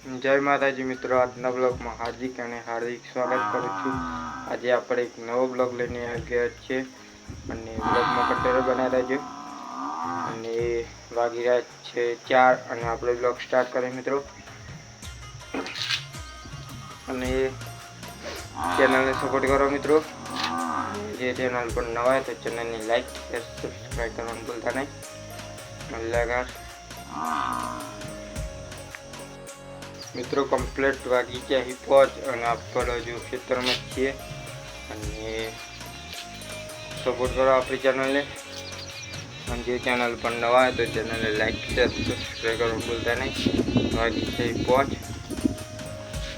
જય માતાજી મિત્રો, આજના બ્લોગમાં હાર્દિક સ્વાગત કરું છું। આજે આપણે એક નવો બ્લોગ લઈને આવી ગયા છીએ અને બ્લોગમાં કન્ટિન્યુ બનાવી રહેજો। અને વાગી રહ્યા છે 4 અને આપણે બ્લોગ સ્ટાર્ટ કરીએ મિત્રો। અને ચેનલને સપોર્ટ કરો મિત્રો। જે ચેનલ પર નવા હોય તો ચેનલને લાઈક શેર સબસ્ક્રાઈબ કરવાનું ભૂલતા નહીં। મલ્લાગાર મિત્રો કમ્પ્લીટ વાગી ગયા પહોંચ અને આપણે હજુ ખેતરમાં છીએ અને સપોર્ટ કરો આપણી ચેનલને। અને જે ચેનલ પર નવા હોય તો ચેનલને લાઈક શેર સબસ્ક્રાઈબ કરવાનું ભૂલતા નહીં। વાગી ગયા પહોંચ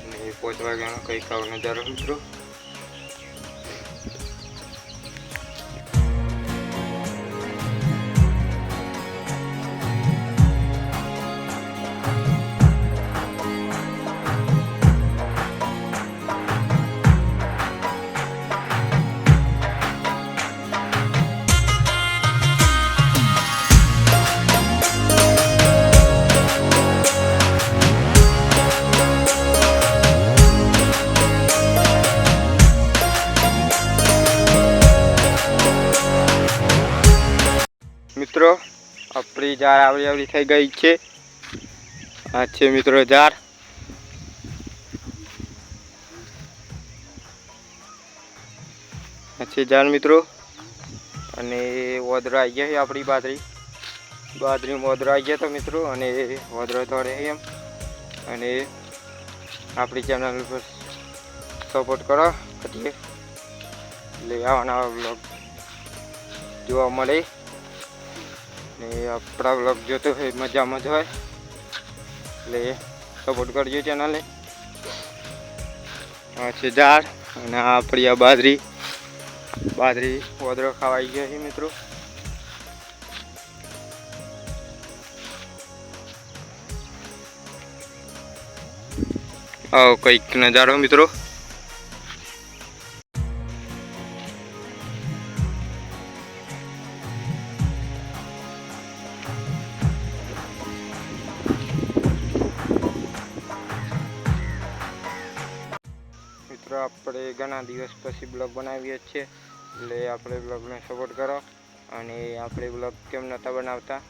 અને 5 વાગ્યાનો કંઈક આવો નજારો મિત્રો। મિત્રો આપણી જાર આવડી થઈ ગઈ છે। આ છે મિત્રો જાર। આ છે જાર મિત્રો અને ઓદરો આવી ગયા છે આપણી બાજરીમાં ઓદરો આવી ગયા તો મિત્રો અને ઓદરો તોડે એમ અને આપણી ચેનલ પર સપોર્ટ કરો એટલે આવા નવા બ્લોગ જોવા મળે। ને આપણા બ્લોગ જોતો હોય મજામાં જ હોય એટલે સપોર્ટ કરજો ચેનલને। આ છે ઝાડ અને આપણી આ બાજરી ઓદરો ખાવાઈ ગયો છે મિત્રો। આવો કંઈક નજારો મિત્રો। મિત્રો આપણે ઘણા દિવસ પછી બ્લોગ બનાવીએ છીએ એટલે આપણે બ્લોગને સપોર્ટ કરો। અને આપણે બ્લોગ કેમ નહોતા બનાવતા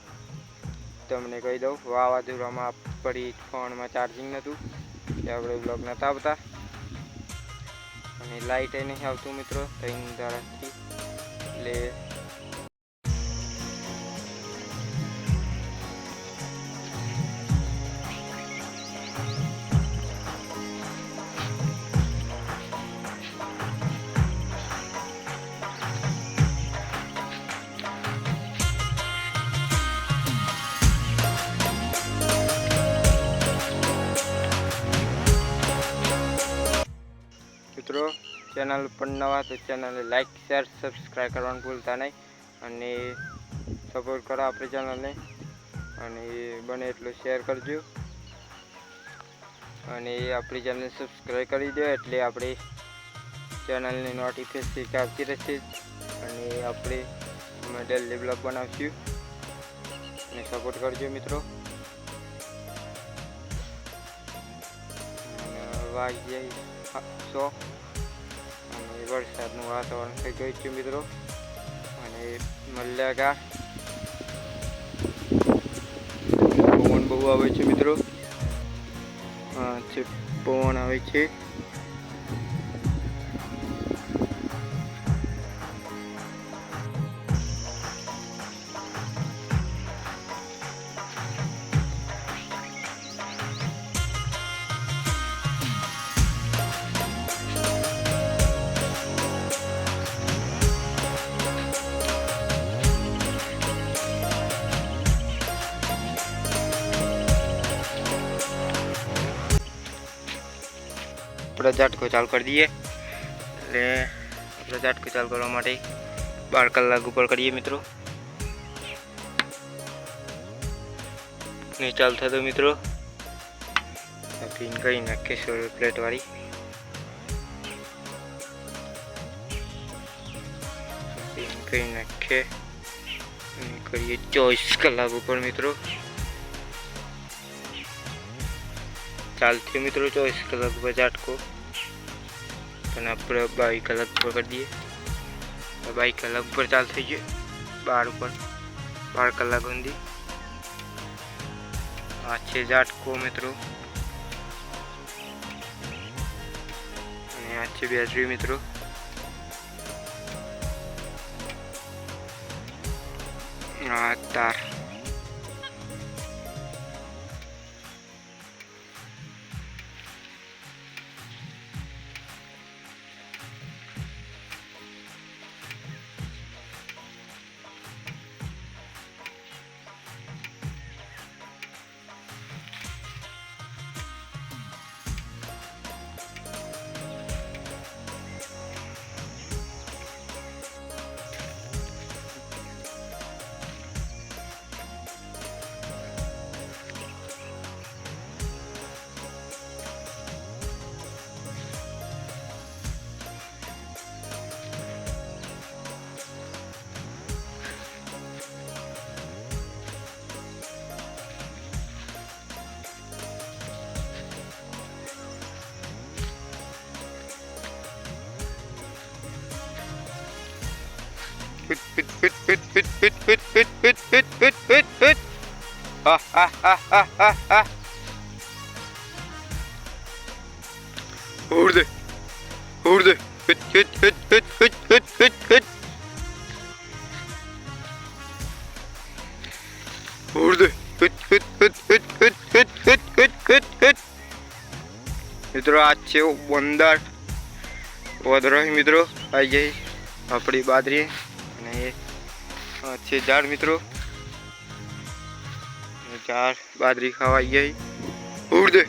તમને કહી દઉં, વાવાઝોડામાં આપણી ફોનમાં ચાર્જિંગ નહોતું એટલે આપણે બ્લોગ નહોતા આવતા અને લાઇટ નહીં આવતું મિત્રો 3 દાડાથી એટલે મિત્રો ચેનલ પર નવા તો ચેનલને લાઈક શેર સબસ્ક્રાઈબ કરવાનું ભૂલતા નહીં અને સપોર્ટ કરો આપણી ચેનલને અને બને એટલું શેર કરજો અને આપણી ચેનલને સબસ્ક્રાઈબ કરી દો એટલે આપણી ચેનલની નોટિફિકેશન આવતી રહેશે અને આપણે ડેલી બ્લોગ બનાવશું અને સપોર્ટ કરજો મિત્રો। વાગી જાય અને વરસાદનું વાતાવરણ થઈ ગયું છે મિત્રો અને મલ્યાગાર પવન બહુ આવે છે મિત્રો। હા છે પવન આવે છે આપણે ઝાટકો ચાલુ કરી દઈએ એટલે આપણે ઝાટકો ચાલુ કરવા માટે 12 કલાક ઉપર કરીએ મિત્રો। નહીં ચાલુ થતો મિત્રો પીન કરી નાખીએ સોલર પ્લેટ વાળી પીન કરી નાખીએ અને કરીએ 24 કલાક ઉપર મિત્રો। ચાલથી મિત્રો 24 કલાક પર ઝાટકો અને આપણે 22 કલાક પર કરી દઈએ. 22 કલાક પર ચાલ થઈ ગયો. 12 ઉપર 12 કલાક સુધી આ છે ઝાટકો મિત્રો. અને આ છે બેટરી મિત્રો. આ તાર મિત્રો આ છે વંદાર વદરો મિત્રો આવી જાય આપણી બાદરી. અને આ છે ઝાડ મિત્રો. ઝાડ બાદરી ખાવા આવી જાય. ઉડ દે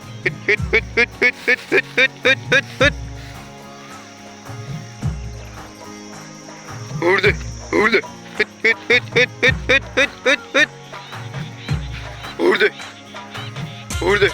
ઉડ દે ઉડ દે ઉડ દે ઉડ દે.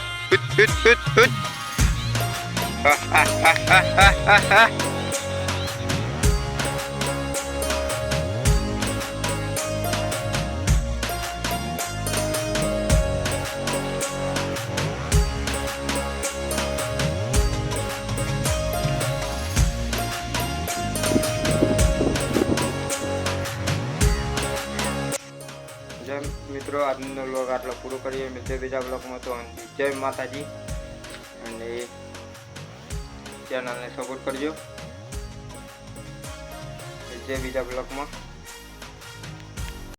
મિત્રો આજનો વ્લોગ આટલો પૂરો કરીએ. મિત્રો બીજા બ્લોગમાં તો જય માતાજી અને ચેનલને સપોર્ટ કરજો. જય બીજા બ્લોગમાં.